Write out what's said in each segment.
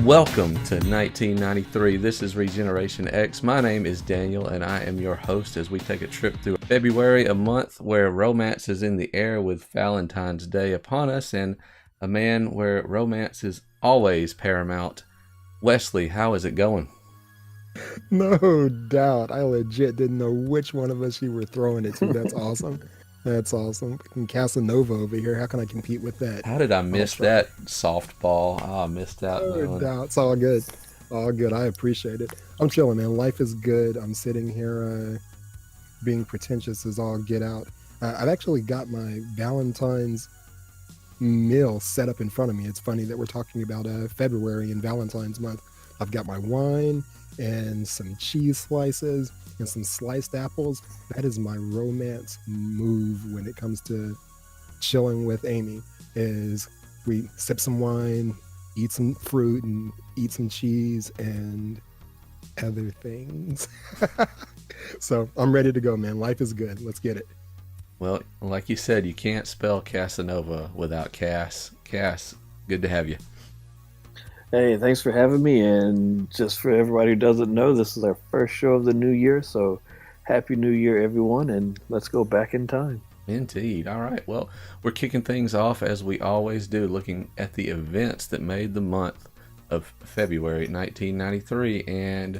Welcome to 1993. This is Regeneration X. My name is Daniel, and I am your host as we take a trip through February, a month where romance is in the air with Valentine's Day upon us, and a man where romance is always paramount. Wesley, how is it going? No doubt. I legit didn't know which one of us you were throwing it to. That's awesome. That's awesome. And Casanova over here. How can I compete with that? How did I miss that softball? Oh, I missed out. No doubt. It's all good. All good. I appreciate it. I'm chilling, man. Life is good. I'm sitting here being pretentious as all get out. I've actually got my Valentine's meal set up in front of me. It's funny that we're talking about February and Valentine's month. I've got my wine and some cheese slices and some sliced apples. That is my romance move when it comes to chilling with Amy, is we sip some wine, eat some fruit, and eat some cheese and other things. So I'm ready to go, man. Life is good. Let's get it. Well, like you said, you can't spell Casanova without Cass. Cass, good to have you. Hey, thanks for having me. And just for everybody who doesn't know, this is our first show of the new year. So Happy New Year, everyone. And let's go back in time. Indeed. All right. Well, we're kicking things off as we always do, looking at the events that made the month of February 1993. And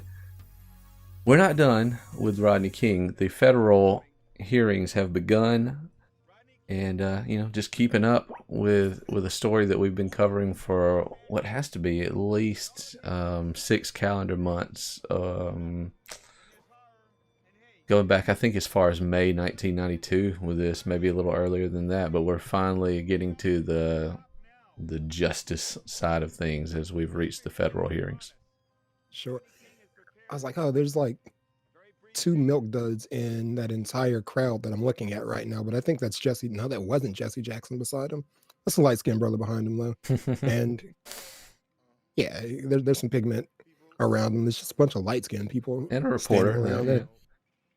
we're not done with Rodney King. The federal hearings have begun. And, just keeping up with a story that we've been covering for what has to be at least 6 calendar months. Going back, I think, as far as May 1992 with this, maybe a little earlier than that. But we're finally getting to the justice side of things as we've reached the federal hearings. Sure. I was like, oh, there's like 2 milk duds in that entire crowd that I'm looking at right now, but I think that's Jesse. No, that wasn't Jesse Jackson beside him. That's a light-skinned brother behind him, though. And yeah, there's some pigment around him. There's just a bunch of light-skinned people and a reporter around there.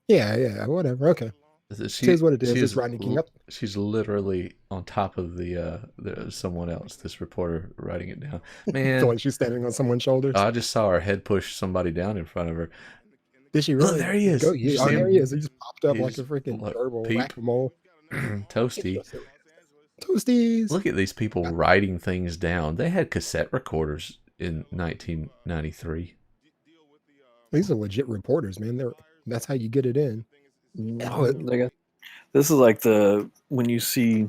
Yeah, whatever. Okay. Here's what it is. It's Rodney King. She's literally on top of the someone else. This reporter writing it down. Man, so like she's standing on someone's shoulders. I just saw her head push somebody down in front of her. Did she really? Oh, there he is. There he is. He just popped up like a freaking gerbil whack-a-mole. Toasty. Toasties. Look at these people writing things down. They had cassette recorders in 1993. These are legit reporters, man. That's how you get it in. This is like when you see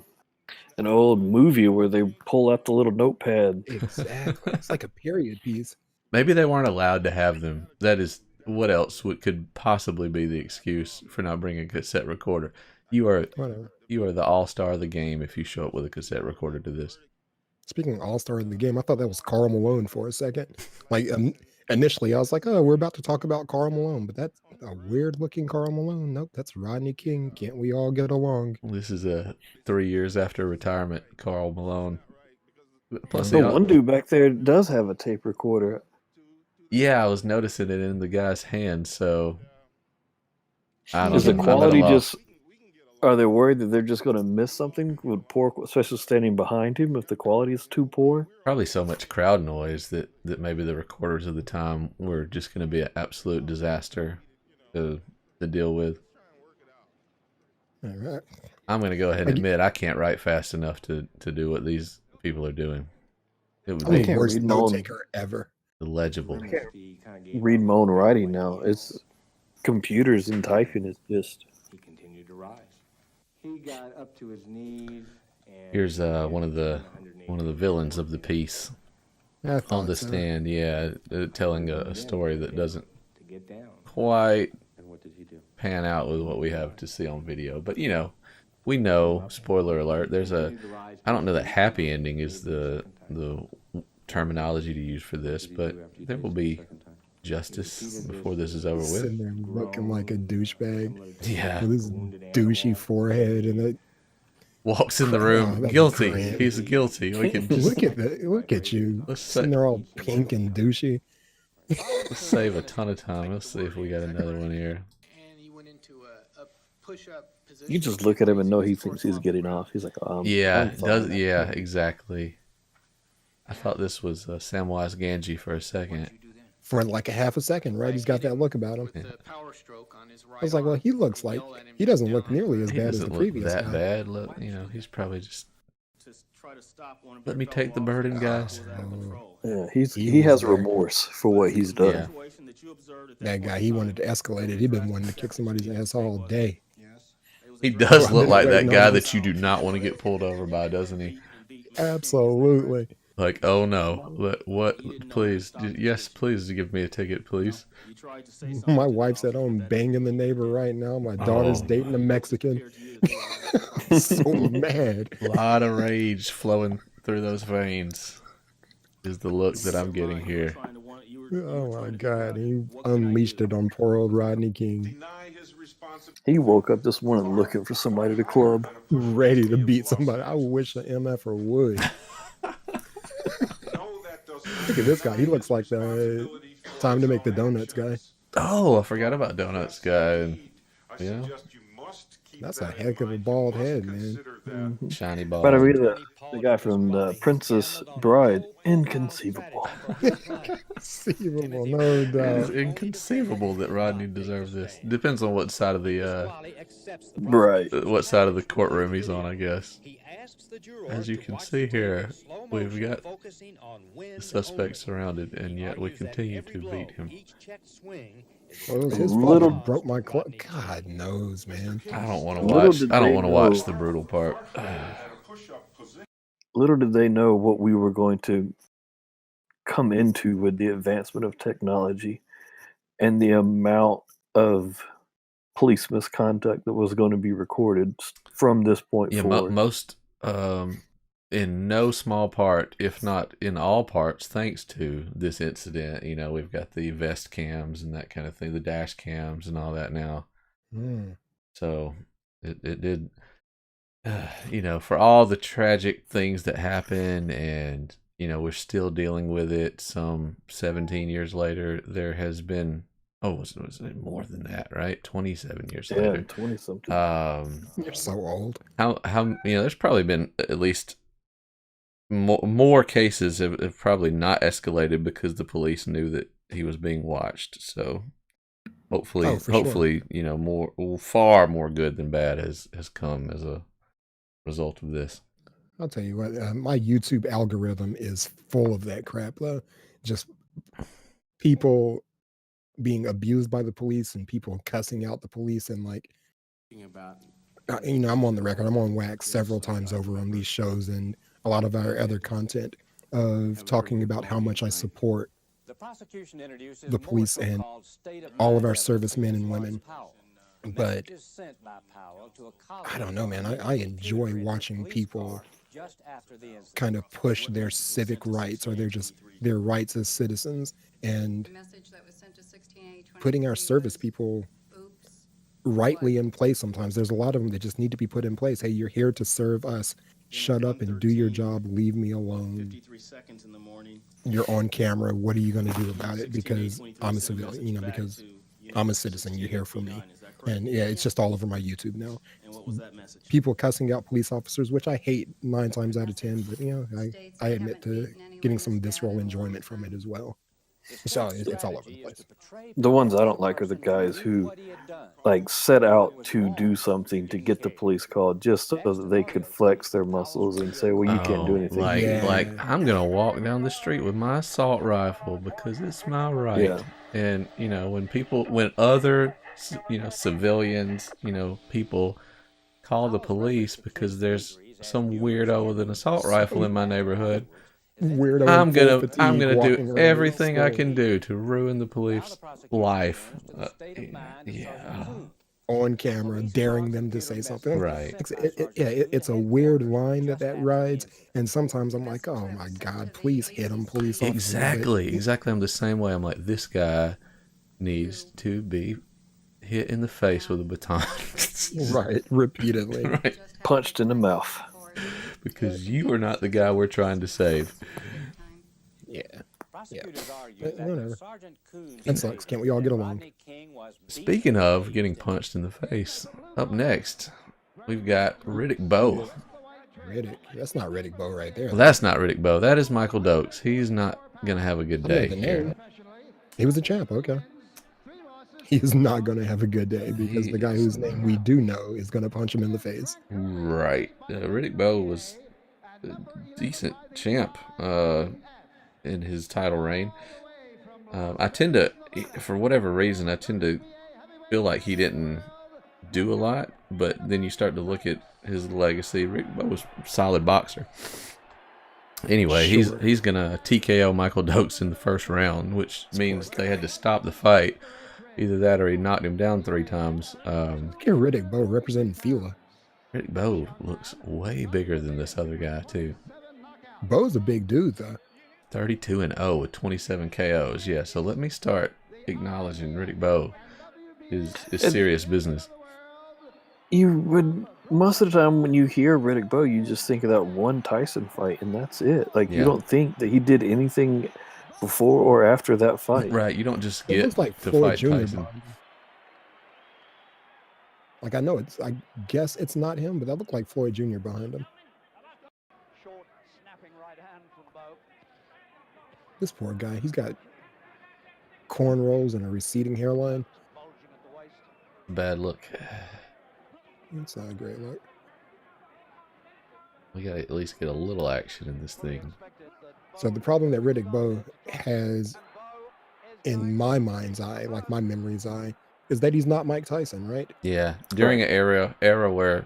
an old movie where they pull out the little notepad. Exactly. It's like a period piece. Maybe they weren't allowed to have them. That is, what else could possibly be the excuse for not bringing a cassette recorder? You are the all-star of the game if you show up with a cassette recorder to this. Speaking of all-star of the game, I thought that was Karl Malone for a second. Like initially, I was like, oh, we're about to talk about Karl Malone, but that's a weird-looking Karl Malone. Nope, that's Rodney King. Can't we all get along? This is 3 years after retirement, Karl Malone. Plus, the one dude back there does have a tape recorder. Yeah, I was noticing it in the guy's hand, so I don't know. Is the quality just... Are they worried that they're just going to miss something with poor, especially standing behind him, if the quality is too poor? Probably so much crowd noise that maybe the recorders of the time were just going to be an absolute disaster to deal with. All right. I'm going to go ahead and admit I can't write fast enough to do what these people are doing. It would be the worst note taker ever. Illegible. I can't read my own writing now. It's computers and typing is just... He continued to rise. He got up to his knees. And here's one of the villains of the piece on the stand. Yeah, telling a story that doesn't quite pan out with what we have to see on video. But we know. Spoiler alert. I don't know that happy ending is the terminology to use for this, but there will be justice before this is over with. Sitting there looking like a douchebag. Yeah. With his douchey forehead and it walks in the room guilty. He's guilty. We can just, look at you. Sitting there all pink and douchey. Let's save a ton of time. Let's see if we got another one here. You just look at him and know he thinks he's getting off. He's like, yeah, exactly. I thought this was Samwise Gamgee for a second. For like a half a second, right? He's got that look about him. Yeah. I was like, well, he looks like he doesn't look nearly as He bad as the doesn't look previous that guy. bad. Look, he's probably just. Let me take the burden, guys. Yeah, he has remorse for what he's done. Yeah. That guy, he wanted to escalate it. He'd been wanting to kick somebody's ass all day. He does I've look been like that waiting guy on this. that you do not want to get pulled over by, doesn't he? Absolutely. Like, oh no, what? Please, yes, please give me a ticket, please. My wife's at home banging the neighbor right now. My daughter's Oh. dating a Mexican. So mad. A lot of rage flowing through those veins is the look that I'm getting here. Oh my God, he unleashed it on poor old Rodney King. He woke up this morning looking for somebody to club. Ready to beat somebody. I wish the MFer would. Look at this guy. He looks like the Time to Make the Donuts guy. Oh, I forgot about Donuts guy. Yeah, That's a heck of a bald head, man. shiny ball. But I read the guy from the Princess Bride. Inconceivable. Conceivable, no It is doubt. inconceivable that Rodney deserves this. Depends on what side of the Right. courtroom he's on, I guess. As you can see here, we've got the suspect surrounded, and yet we continue to beat him. Well, it was his fault. It broke my clock. God knows, man. I don't want to Little watch. did I don't they want to watch know- the brutal part. Little did they know what we were going to come into with the advancement of technology and the amount of police misconduct that was going to be recorded from this point Yeah, forward. most, in no small part, if not in all parts, thanks to this incident. We've got the vest cams and that kind of thing, the dash cams and all that now. Mm. So it did, for all the tragic things that happen, and we're still dealing with it. Some 17 years later, there has been. Oh, was it more than that? Right, 27 years Yeah, later. 20 something. You're so old. How there's probably been at least more cases have probably not escalated because the police knew that he was being watched. So hopefully, far more good than bad has come as a result of this. I'll tell you what, my YouTube algorithm is full of that crap. Just people being abused by the police and people cussing out the police and I'm on the record. I'm on wax several times over on these shows and a lot of our other content of talking about how much I support the police and all of our servicemen and women. But I don't know, man. I enjoy watching people kind of push their civic rights or their rights as citizens and putting our service people rightly in place. Sometimes there's a lot of them that just need to be put in place. Hey, you're here to serve us. Shut up and do your job. Leave me alone. You're on camera. What are you going to do about it? Because I'm a civilian, because I'm a citizen. You're here for me. And yeah, it's just all over my YouTube now. People cussing out police officers, which I hate 9 times out of 10, but I admit to getting some visceral enjoyment from it as well. So it's all over the place. The ones I don't like are the guys who set out to do something to get the police called just so that they could flex their muscles and say, well, you can't do anything. Like I'm gonna walk down the street with my assault rifle because it's my right. Yeah. And when other civilians, people call the police because there's some weirdo with an assault rifle in my neighborhood, Weirdo. I'm gonna do walking around everything I the can do to ruin the police life. on camera, daring them to say something. Right. It's a weird line that rides, and sometimes I'm like, oh my God, please hit him, police officer. Exactly. I'm the same way. I'm like, this guy needs to be hit in the face with a baton. Right, repeatedly. Right. Punched in the mouth. Because you are not the guy we're trying to save. Yeah. Whatever. That sucks. Can't we all get along? Speaking of getting punched in the face, up next, we've got Riddick Bowe. Riddick. That's not Riddick Bowe right there. Well, that's not Riddick Bowe. That is Michael Dokes. He's not gonna have a good day the here. name. He was a champ. Okay. He is not going to have a good day because the guy whose name we do know is going to punch him in the face. Right. Riddick Bowe was a decent champ in his title reign. I tend to, for whatever reason, I tend to feel like he didn't do a lot, but then you start to look at his legacy. Riddick Bowe was a solid boxer. Anyway, he's gonna TKO Michael Dokes in the first round, which means they had to stop the fight. Either that or he knocked him down 3 times. Look at Riddick Bowe representing Fila. Riddick Bowe looks way bigger than this other guy too. Bowe's a big dude though. 32-0 with 27 KOs. Yeah, so let me start acknowledging Riddick Bowe is serious business. You would, most of the time when you hear Riddick Bowe, you just think of that one Tyson fight, and that's it. Like, you don't think that he did anything before or after that fight. Right, you don't just It get looks like to Floyd fight Jr. Tyson. Like, I know I guess it's not him, but that looked like Floyd Jr. behind him. Short, snapping right hand from Bowe. This poor guy, he's got cornrows and a receding hairline. Bulging at the waist. Bad look. That's not a great look. We gotta at least get a little action in this thing. So the problem that Riddick Bowe has, in my mind's eye, like my memory's eye, is that he's not Mike Tyson, right? Yeah, during an era where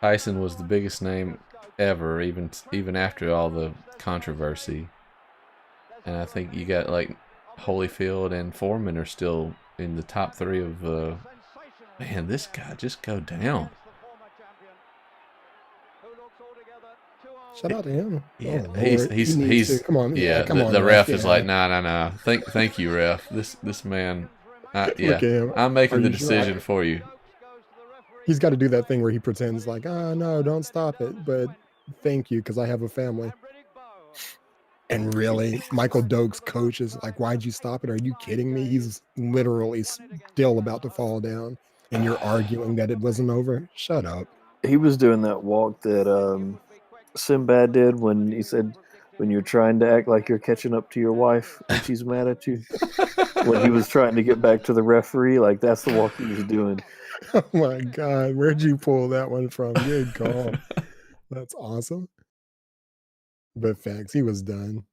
Tyson was the biggest name ever, even after all the controversy. And I think you got like Holyfield and Foreman are still in the top 3 of. Man, this guy just go down. Shout out to him. Yeah, oh, he's come on. Yeah, come on, the ref is like, nah. Thank you, ref. This man. I'm making the decision for you. He's got to do that thing where he pretends like, no, don't stop it, but thank you because I have a family. And really, Michael Dokes' coach is like, why'd you stop it? Are you kidding me? He's literally still about to fall down, and you're arguing that it wasn't over. Shut up. He was doing that walk that Sinbad did when he said, when you're trying to act like you're catching up to your wife and she's mad at you. When he was trying to get back to the referee, like that's the walk he was doing. Oh my God, where'd you pull that one from? Good call. That's awesome. But facts, he was done.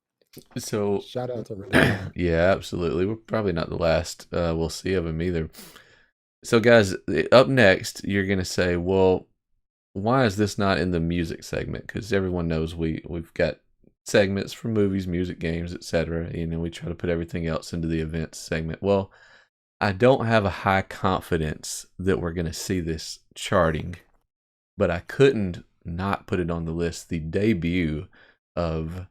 So shout out to Renee. Yeah, absolutely. We're probably not the last we'll see of him either. So guys, up next, you're gonna say, well, why is this not in the music segment? Because everyone knows we've got segments for movies, music, games, etc. And we try to put everything else into the events segment. Well, I don't have a high confidence that we're going to see this charting, but I couldn't not put it on the list. The debut of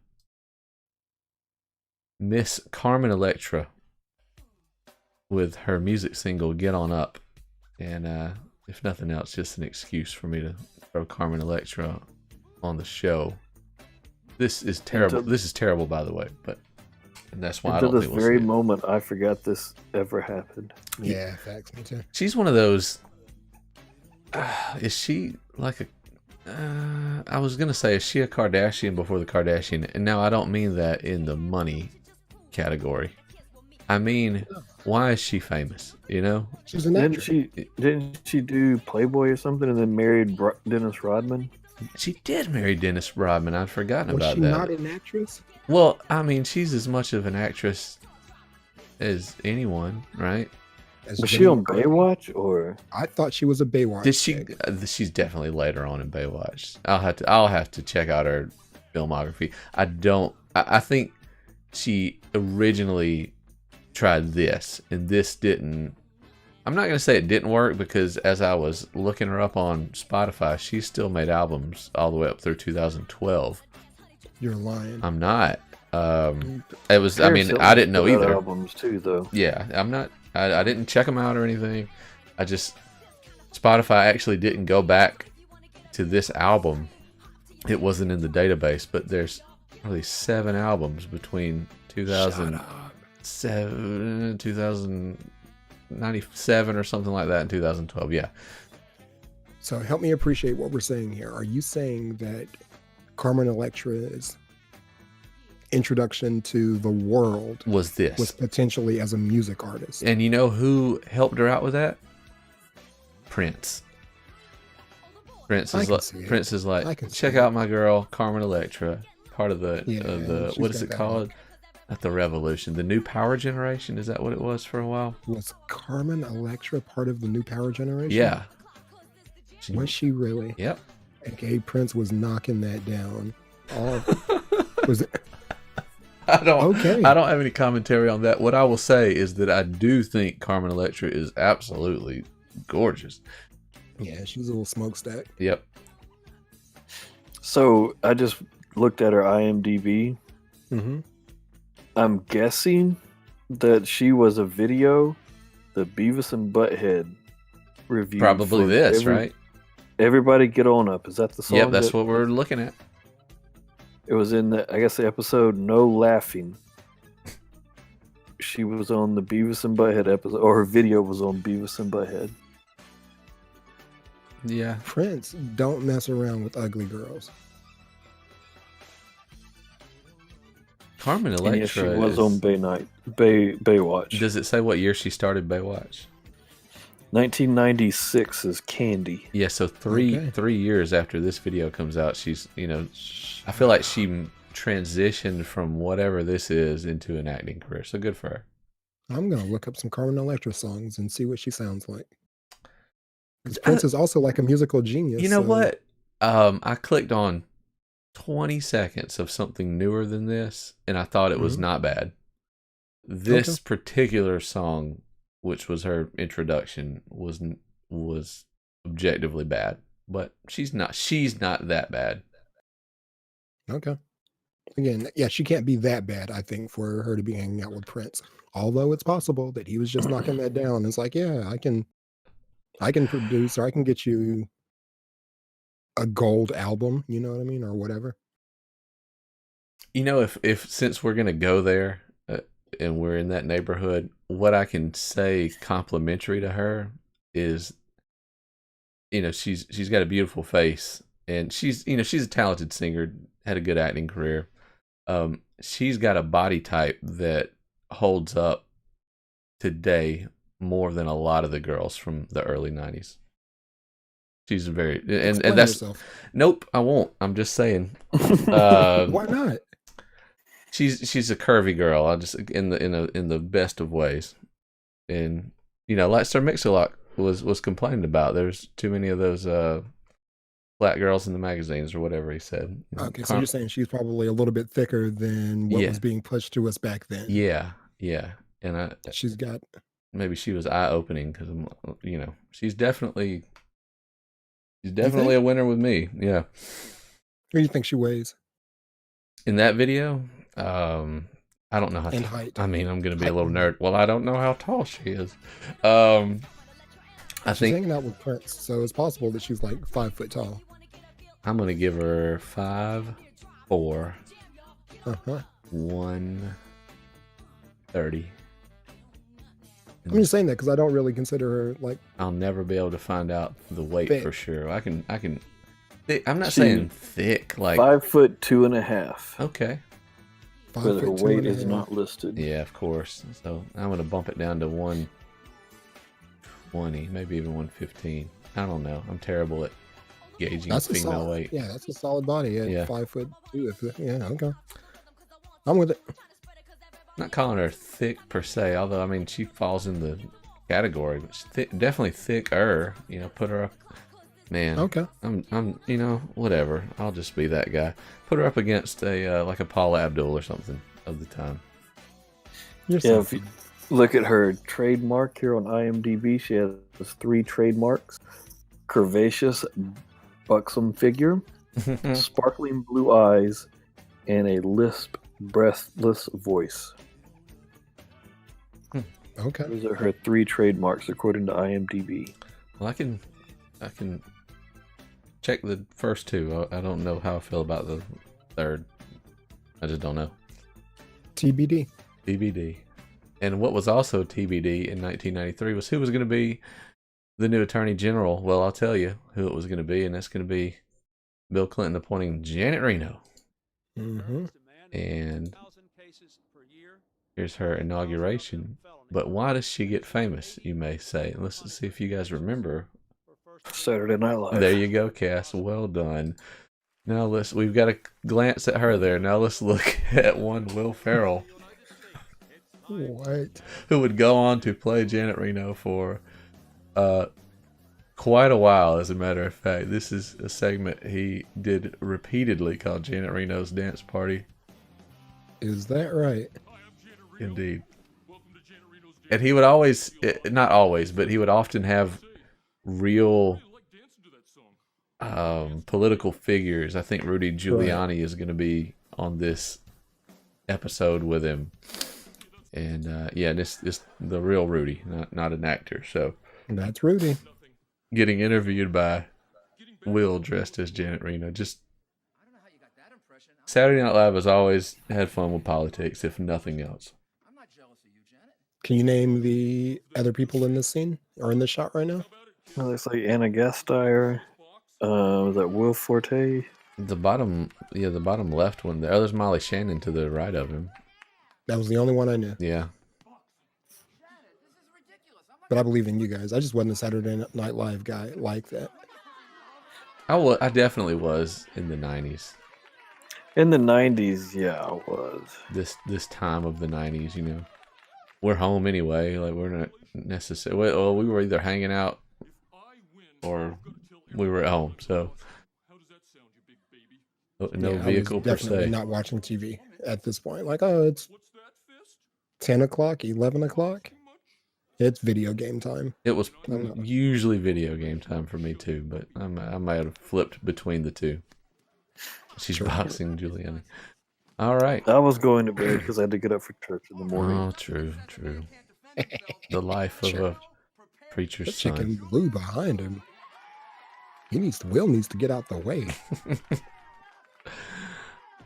Miss Carmen Electra with her music single "Get On Up," and if nothing else, just an excuse for me to throw Carmen Electra on the show. This is terrible. This is terrible, by the way, but that's why I don't think we'll see it. Until this very moment, I forgot this ever happened. Yeah, facts, me too. She's one of those. Is she like a? I was gonna say, is she a Kardashian before the Kardashian? And now I don't mean that in the money category. I mean, why is she famous? You know, she's an actress. Didn't she do Playboy or something and then married Dennis Rodman? She did marry Dennis Rodman. I'd forgotten about that. Was she not an actress? Well, I mean, she's as much of an actress as anyone, right? Was she on Baywatch, or? I thought she was a Baywatch. Did she? She's definitely later on in Baywatch. I'll have to check out her filmography. I think she originally tried this, and this didn't. I'm not gonna say it didn't work, because as I was looking her up on Spotify, she still made albums all the way up through 2012. You're lying. I'm not. It was. I mean, I didn't know either. Albums too, though. Yeah, I'm not. I didn't check them out or anything. Spotify actually didn't go back to this album. It wasn't in the database, but there's probably 7 albums between 2097 or something like that, and 2012. Yeah. So help me appreciate what we're saying here. Are you saying that Carmen Electra's introduction to the world Was this? was potentially as a music artist? And you know who helped her out with that? Prince. Prince is like, check out my girl Carmen Electra, part of the what is it called? Not the Revolution, the New Power Generation. Is that what it was for a while? Was Carmen Electra part of the New Power Generation? Yeah. Was she really? Yep. AKA Prince was knocking that down. Was it? I don't have any commentary on that. What I will say is that I do think Carmen Electra is absolutely gorgeous. Yeah, she's a little smokestack. Yep. So I just looked at her IMDb. Mm-hmm. I'm guessing that she was a video the Beavis and Butthead review. Probably this, right? Everybody Get On Up. Is that the song? Yep, that's what we're looking at. It was in the episode No Laughing. She was on the Beavis and Butthead episode, or her video was on Beavis and Butthead. Yeah. Prince don't mess around with ugly girls. Carmen Electra. Yes, she was on Baywatch. Does it say what year she started Baywatch? 1996 is Candy. Yeah, so three years after this video comes out, she's, I feel like she transitioned from whatever this is into an acting career. So good for her. I'm gonna look up some Carmen Electra songs and see what she sounds like. Because Prince is also like a musical genius. You know what? I clicked on 20 seconds of something newer than this, and I thought it was not bad. This particular song, which was her introduction, was objectively bad, but she's not that bad. Okay. Again, yeah, she can't be that bad, I think, for her to be hanging out with Prince. Although it's possible that he was just knocking that down. It's like, yeah, I can produce, or I can get you a gold album, you know what I mean, or whatever. If since we're gonna go there and we're in that neighborhood, what I can say complimentary to her is, she's got a beautiful face, and she's a talented singer, had a good acting career. She's got a body type that holds up today more than a lot of the girls from the early 90s. She's very and that's yourself. Nope, I won't. I'm just saying. Why not? She's a curvy girl. I just in the best of ways, and like Sir Mix-a-Lot was complaining about. There's too many of those flat girls in the magazines or whatever he said. Okay, so you're saying she's probably a little bit thicker than what was being pushed to us back then. Yeah, and she's got. Maybe she was eye-opening because she's definitely a winner with me. Yeah. What do you think she weighs? In that video, I don't know how. And height. I mean, I'm going to be a little nerd. Well, I don't know how tall she is. I she's hanging out with Prince, so it's possible that she's like 5 foot tall. I'm going to give her 5'4". 130. I'm just saying that because I don't really consider her like. I'll never be able to find out the weight for sure. I can. I'm not saying thick, like 5'2.5". Okay. But her weight is not listed. Yeah, of course. So I'm gonna bump it down to 120, maybe even 115. I don't know. I'm terrible at gauging female weight. Yeah, that's a solid body at 5'2". Yeah, okay. I'm with it. Not calling her thick per se, although I mean she falls in the category, but she's definitely thicker. Put her up, man. Okay. I'm whatever. I'll just be that guy. Put her up against a like a Paula Abdul or something of the time. If you look at her trademark here on IMDb, she has 3 trademarks: curvaceous, buxom figure, sparkling blue eyes, and a lisp, breathless voice. Okay. Those are her 3 trademarks according to IMDb. Well, I can check the first 2. I don't know how I feel about the third. I just don't know. TBD. TBD. And what was also TBD in 1993 was who was going to be the new Attorney General, well, I'll tell you who it was going to be, and that's going to be Bill Clinton appointing Janet Reno. Mm-hmm. And here's her inauguration. But why does she get famous, you may say? Let's see if you guys remember. Saturday Night Live. There you go, Cass. Well done. Now we've got a glance at her there. Now let's look at one Will Ferrell. What? Who would go on to play Janet Reno for quite a while, as a matter of fact. This is a segment he did repeatedly called Janet Reno's Dance Party. Is that right? Indeed. And he would always, not always, but he would often have real political figures. I think Rudy Giuliani is going to be on this episode with him. And yeah, this is the real Rudy, not an actor. So that's Rudy getting interviewed by Will dressed as Janet Reno. Just Saturday Night Live has always had fun with politics, if nothing else. Can you name the other people in this scene or in this shot right now? It looks like Anna Gasteyer. Was that Will Forte? The bottom left one. The other's Molly Shannon to the right of him. That was the only one I knew. Yeah. But I believe in you guys. I just wasn't a Saturday Night Live guy like that. I definitely was in the 90s. In the 90s, yeah, I was. This time of the 90s, you know. We're home anyway. Like, we're not necessarily... Well, we were either hanging out or we were at home, so... No vehicle per se. Definitely not watching TV at this point. Like, oh, it's 10 o'clock, 11 o'clock. It's video game time. It was usually video game time for me too, but I might have flipped between the two. She's boxing Giuliani. All right. I was going to bed because I had to get up for church in the morning. Oh, true. The life of a preacher's son. Chicken blue behind him. Will needs to get out the way.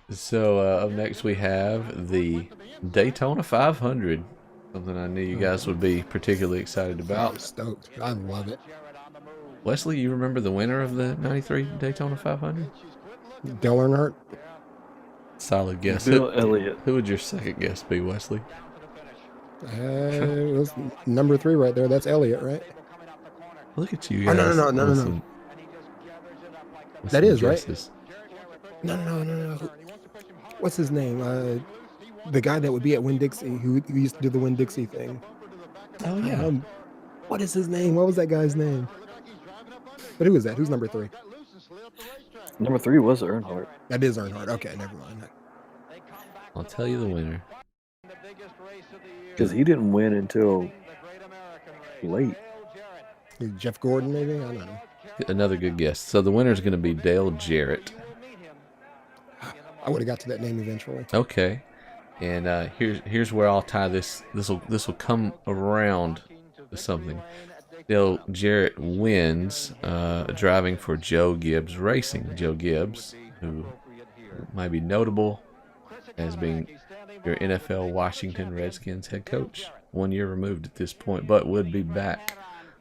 So up next we have the Daytona 500. Something I knew you guys would be particularly excited about. I'm stoked. I love it. Wesley, you remember the winner of the 93 Daytona 500? Dale Earnhardt. Solid guess. Bill Elliott. Who would your second guess be, Wesley? That's number 3 right there. That's Elliott, right? Look at you guys. Oh, no. That is right. No. What's his name? The guy that would be at Winn-Dixie, who used to do the Winn-Dixie thing. Oh, yeah. What is his name? What was that guy's name? But who is that? Who's number 3? Number 3 was Earnhardt. That is Earnhardt. Okay, never mind. I'll tell you the winner. Because he didn't win until late. Jeff Gordon, maybe? I don't know. Another good guess. So the winner is going to be Dale Jarrett. I would have got to that name eventually. Okay. And here's where I'll tie this. This will come around to something. Dale Jarrett wins driving for Joe Gibbs Racing. Joe Gibbs, who might be notable as being your NFL Washington Redskins head coach, 1 year removed at this point, but would be back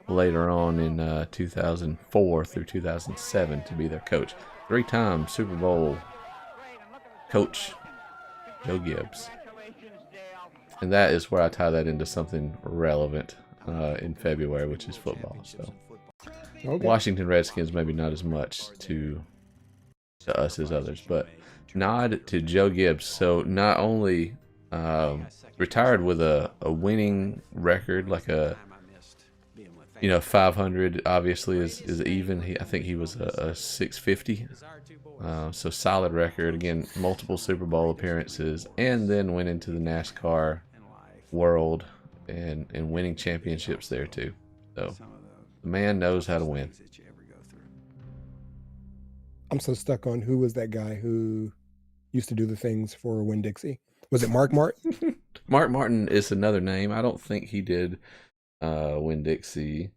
later on in 2004 through 2007 to be their coach. 3-time Super Bowl coach Joe Gibbs. And that is where I tie that into something relevant in February, which is football. So Okay. Washington Redskins maybe not as much to us as others, but nod to Joe Gibbs. So not only retired with a winning record, like a 500 obviously is even. I think he was a 650. So solid record. Again, multiple Super Bowl appearances, and then went into the NASCAR world and winning championships there too. So the man knows how to win. I'm so stuck on who was that guy who used to do the things for Winn-Dixie. Was it Mark Martin? Mark Martin is another name. I don't think he did Winn-Dixie,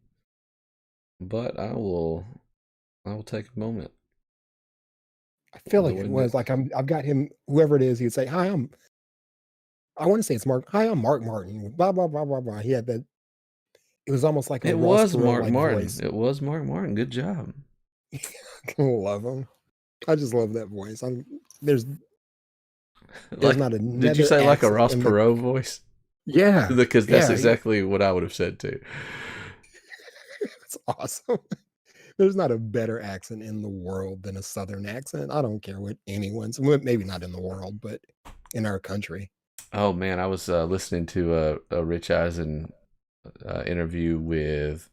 but I will take a moment. I feel like it was. Like I've got him. Whoever it is, he'd say, "Hi, I want to say it's Mark. Hi, I'm Mark Martin." Blah blah blah blah blah. He had that. It was almost like a It Ross was Mark Perot-like Martin. voice. It was Mark Martin. Good job. Love him. I just love that voice. There's Like, not did you another say like a accent Ross in the Perot voice? yeah Because that's yeah exactly what I would have said too. it's awesome. There's not a better accent in the world than a Southern accent. I don't care what anyone's. Well, maybe not in the world, but in our country. Oh man, I was listening to a Rich Eisen interview with.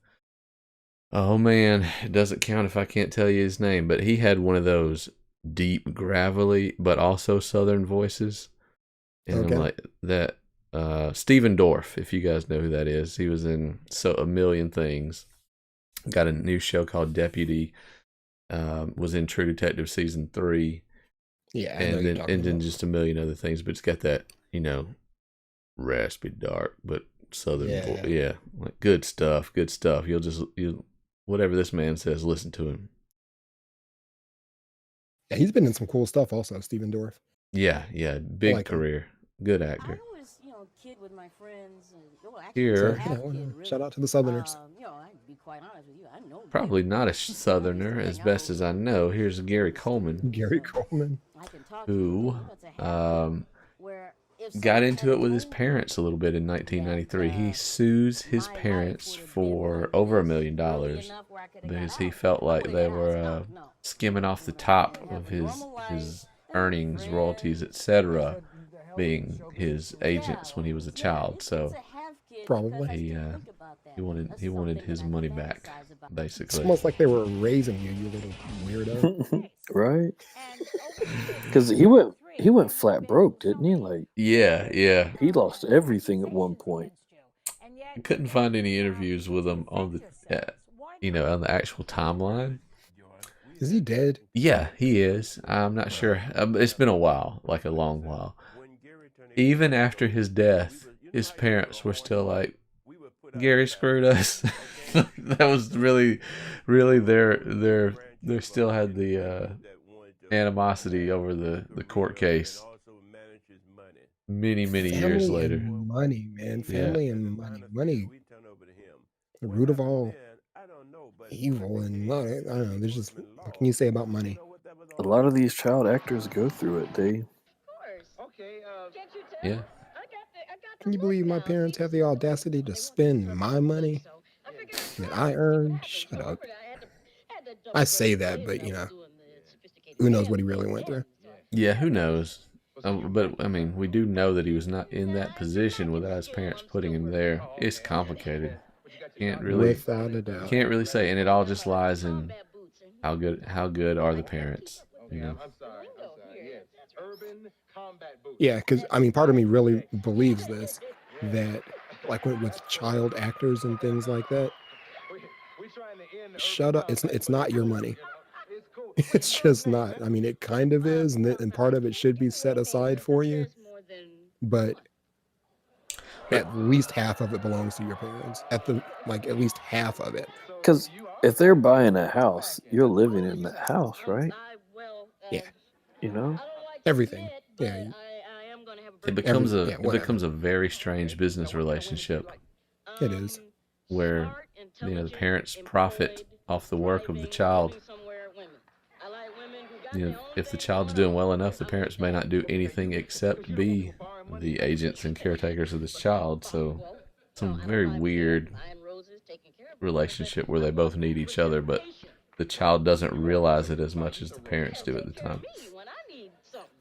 Oh man, it doesn't count if I can't tell you his name, but he had one of those deep, gravelly, but also Southern voices. And Okay. I'm like that. Steven Dorff, if you guys know who that is, he was in a million things. Got a new show called Deputy. Was in True Detective season 3. Yeah, I know you're talking and then about. just a million other things. But it's got that raspy, dark, but Southern voice. Yeah, like good stuff. Good stuff. You'll whatever this man says, listen to him. Yeah, he's been in some cool stuff also, Steven Dorff. Yeah, big like him. career. Good actor. I was, kid with my friends. And, Here. Shout out to the Southerners. I'd be quite honest with you. I know Probably not a Southerner, as best as I know. Here's Gary Coleman. Gary Coleman. Who got into it with his parents a little bit in 1993. He sues his parents for over $1 million because he felt like they were skimming off the top of his earnings, royalties, etc., being his agents when he was a child. So probably he wanted his money back, basically. It's almost like they were raising you little weirdo. Right? Because he went flat broke, didn't he? Like, yeah, he lost everything at one point. I couldn't find any interviews with him on the on the actual timeline. Is he dead? Yeah, he is. I'm not sure. It's been a while, like a long while. Even after his death, his parents were still like, Gary screwed us. That was really they still had the animosity over the court case many years later. And money, man. Family and money. The root of all evil and money. I don't know. There's just, what can you say about money? A lot of these child actors go through it. Yeah. Can you believe my parents have the audacity to spend my money that I earned? Shut up. I say that, but who knows what he really went through? Yeah, who knows? But I mean, we do know that he was not in that position without his parents putting him there. It's complicated. Without a doubt. Can't really say, and it all just lies in how good are the parents. Yeah, because part of me really believes this, that like with child actors and things like that. Shut up! It's not your money. It's just not. It kind of is, and part of it should be set aside for you, but at least half of it belongs to your parents. At least half of it. Because if they're buying a house, you're living in that house, right? Yeah. Everything. Yeah. It becomes a very strange business relationship. It is. Where the parents profit off the work of the child. If the child's doing well enough, the parents may not do anything except be the agents and caretakers of this child. So some very weird relationship where they both need each other, but the child doesn't realize it as much as the parents do at the time.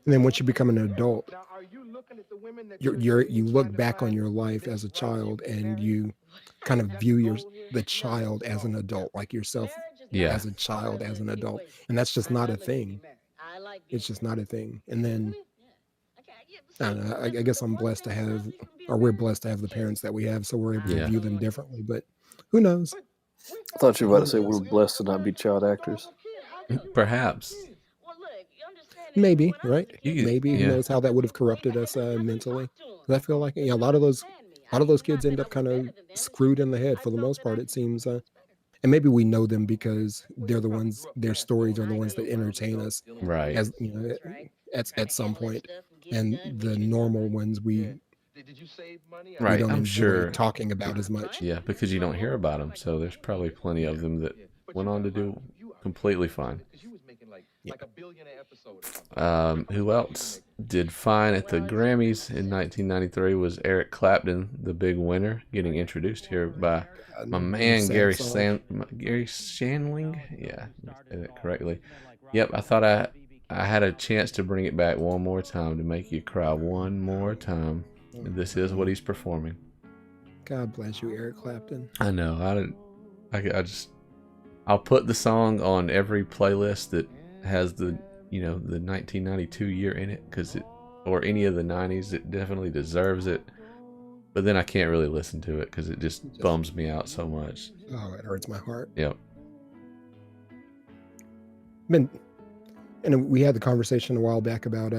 And then once you become an adult, you look back on your life as a child and you kind of view the child as an adult, like yourself as a child, as an adult. And that's just not a thing. It's just not a thing. And then I don't know, I guess I'm blessed to have, or we're blessed to have the parents that we have, so we're able to view them differently. But who knows? I thought you were about to say we're blessed to not be child actors. Perhaps. Maybe, right? Maybe. Who knows how that would have corrupted us mentally? Because I feel like a lot of those kids end up kind of screwed in the head for the most part, it seems. And maybe we know them because they're the ones. Their stories are the ones that entertain us, right? As at some point, and the normal ones we Did you save money? we Right, don't I'm enjoy sure. talking about as much. Yeah, because you don't hear about them, so there's probably plenty of them that went on to do completely fine. Yeah. Who else did fine at the Grammys in 1993 was Eric Clapton, the big winner, getting introduced here by my man Gary Shandling. Yeah, I said that correctly. Yep, I thought I had a chance to bring it back one more time to make you cry one more time. This is what he's performing. God bless you, Eric Clapton. I know. I'll put the song on every playlist that has the 1992 year in it, or any of the 90s. It definitely deserves it. But then I can't really listen to it because it just bums me out so much. Oh, it hurts my heart. Yep. And we had the conversation a while back about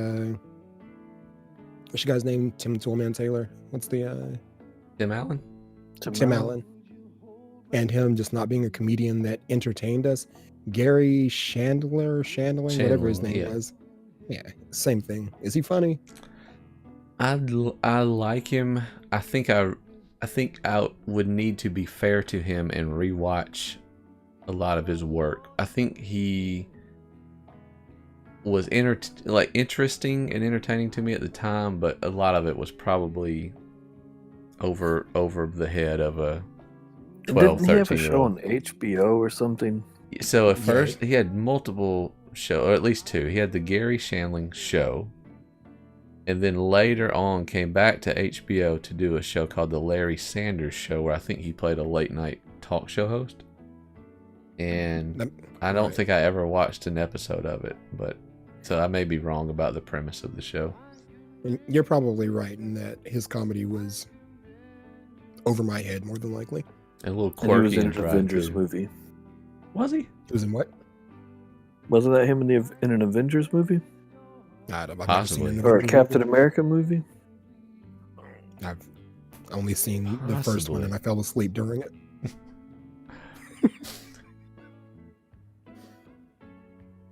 what's the guy's name? Tim Toolman Taylor. What's the Tim Allen? Tim Allen. And him just not being a comedian that entertained us. Gary Shandling, whatever his name was. Yeah, same thing. Is he funny? I like him. I think I would need to be fair to him and rewatch a lot of his work. I think he was interesting and entertaining to me at the time, but a lot of it was probably over the head of a 12, Didn't he have a 13 year show old. on HBO or something? So at first he had multiple shows, or at least two. He had the Gary Shandling show, and then later on came back to HBO to do a show called the Larry Sanders Show, where I think he played a late night talk show host. And I don't think I ever watched an episode of it, but so I may be wrong about the premise of the show. And you're probably right in that his comedy was over my head more than likely. And a little And he quirky was in and an dry, Avengers too. movie. Was he? He was in what? Wasn't that him in an Avengers movie? I've never Possibly. seen an Or a Avengers Captain movie. America movie? I've only seen the first one Possibly. and I fell asleep during it.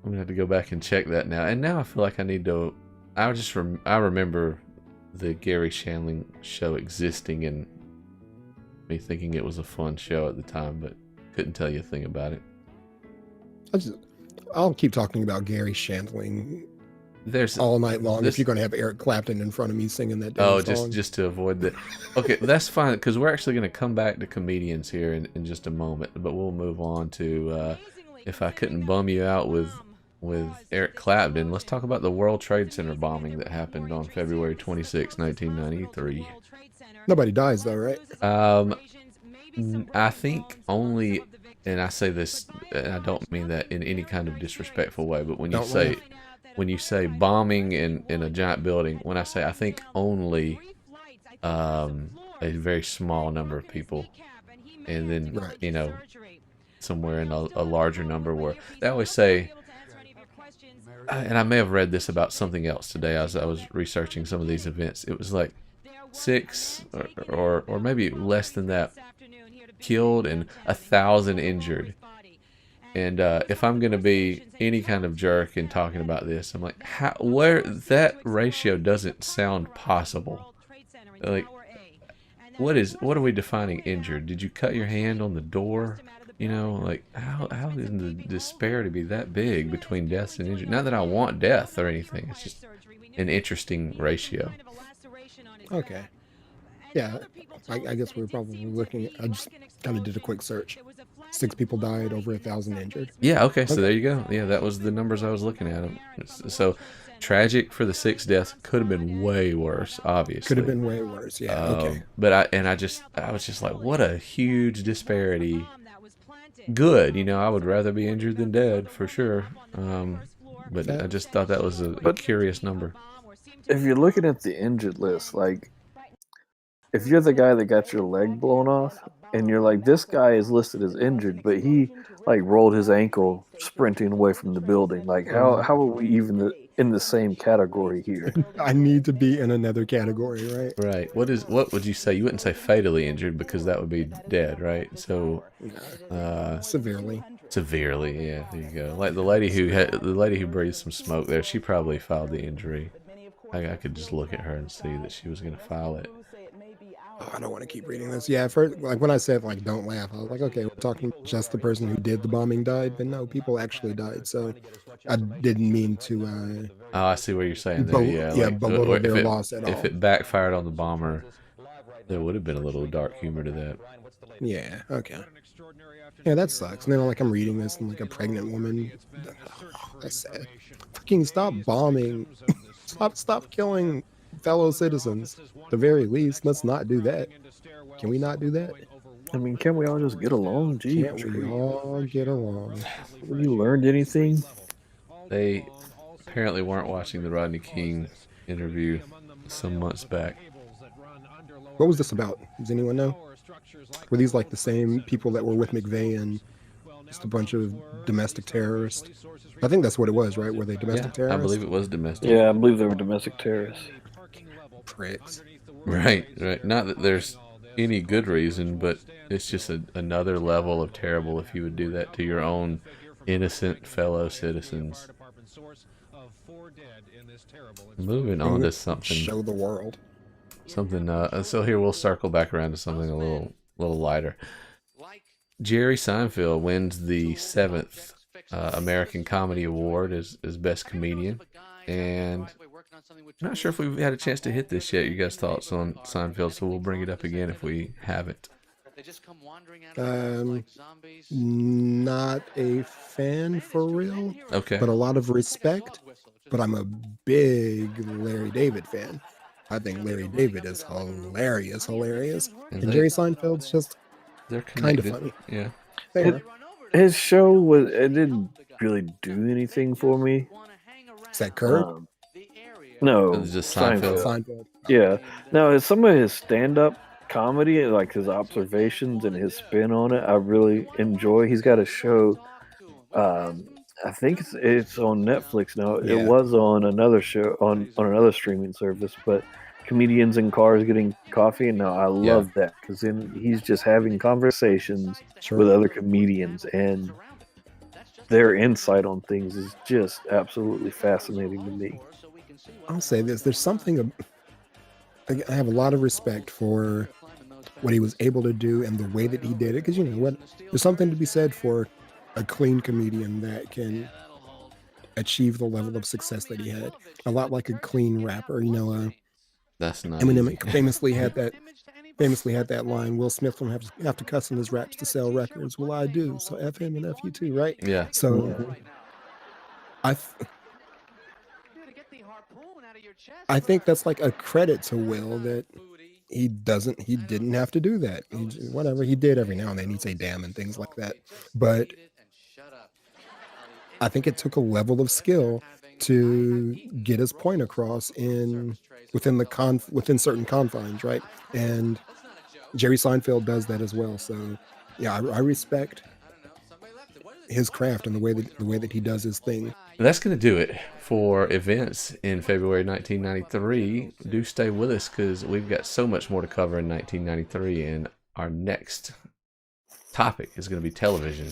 I'm gonna have to go back and check that now. And now I feel like I need to. I remember the Gary Shandling show existing and me thinking it was a fun show at the time, but couldn't tell you a thing about it. I'll keep talking about Gary Shandling There's all night long this- if you're going to have Eric Clapton in front of me singing that damn song. just to avoid that. Okay, that's fine because we're actually going to come back to comedians here in just a moment, but we'll move on to if I couldn't bum you out with Eric Clapton. Let's talk about the World Trade Center bombing that happened on February 26, 1993. Nobody dies though, right? I think only, and I say this, and I don't mean that in any kind of disrespectful way, but when you say bombing in a giant building, when I say I think only a very small number of people, and then somewhere in a larger number where they always say, and I may have read this about something else today as I was researching some of these events. It was like 6 or maybe less than that killed and 1,000 injured. And if I'm going to be any kind of jerk in talking about this, I'm like, where that ratio doesn't sound possible. Like, what are we defining injured? Did you cut your hand on the door? Like how can the disparity be that big between deaths and injury? Not that I want death or anything. It's just an interesting ratio. Okay. Yeah, I guess we're probably looking at, I just kind of did a quick search. 6 people died, over 1,000 injured. Yeah, okay, so there you go. Yeah, that was the numbers I was looking at. So tragic for the 6 deaths. Could have been way worse, obviously. Could have been way worse, yeah, okay. But I was just like, what a huge disparity. Good, I would rather be injured than dead, for sure. But I just thought that was a curious number. If you're looking at the injured list, like, if you're the guy that got your leg blown off, and you're like, this guy is listed as injured, but he, like, rolled his ankle sprinting away from the building. Like, how are we even in the same category here? I need to be in another category, right? Right. What would you say? You wouldn't say fatally injured because that would be dead, right? So, severely. Severely, yeah. There you go. Like the lady who breathed some smoke there. She probably filed the injury. I could just look at her and see that she was going to file it. Oh, I don't want to keep reading this. Yeah, first, like when I said like don't laugh, I was like, okay, we're talking just the person who did the bombing died, but no, people actually died. So I didn't mean to Oh, I see what you're saying there. Yeah, yeah, like belittle if their it loss at if all. it backfired on the bomber, there would have been a little dark humor to that. Yeah, okay. Yeah, that sucks. And then like I'm reading this and like a pregnant woman. That's sad. Fucking stop bombing. Stop killing fellow citizens. At the very least, let's not do that. Can we not do that? I mean, can't we all just get along? Can't Jeez, we all get along? have you learned anything? They apparently weren't watching the Rodney King interview some months back. What was this about? Does anyone know? Were these like the same people that were with McVeigh and just a bunch of domestic terrorists? I think that's what it was, right? Were they domestic Yeah, I terrorists? believe it was domestic. Yeah, I believe they were domestic terrorists. Pricks. Right, right. Not that there's any good reason, but it's just another level of terrible if you would do that to your own innocent fellow citizens. Moving on to something. Show the world. So here we'll circle back around to something a little lighter. Jerry Seinfeld wins the 7th American Comedy Award as Best Comedian, and I'm not sure if we've had a chance to hit this yet. You guys' thoughts on Seinfeld? So we'll bring it up again if we haven't. Not a fan for real. Okay. But a lot of respect. But I'm a big Larry David fan. I think Larry David is hilarious. And Jerry Seinfeld's just they're kind of connected. funny. Yeah. His show it didn't really do anything for me. Is that Kurt? No, It's just Seinfeld. Seinfeld. Yeah. No, some of his stand-up comedy, like his observations and his spin on it, I really enjoy. He's got a show. I think it's on Netflix now. Yeah. It was on another show on another streaming service, but comedians in cars getting coffee, and now I love that because then he's just having conversations with other comedians, and their insight on things is just absolutely fascinating to me. I'll say this: there's something. I have a lot of respect for what he was able to do and the way that he did it, because you know what, there's something to be said for a clean comedian that can achieve the level of success that he had. A lot like a clean rapper, you know. That's not Eminem easy. famously had that line. Will Smith don't have to cuss in his raps to sell records. Well, I do. So F him and F you too, right? Yeah. So I think that's like a credit to Will that he didn't have to do that. Whatever he did every now and then, he'd say damn and things like that. But I think it took a level of skill to get his point across within certain confines, right? And Jerry Seinfeld does that as well. So yeah, I respect his craft and the way that he does his thing. That's going to do it for events in February 1993. Do stay with us because we've got so much more to cover in 1993, and our next topic is going to be television.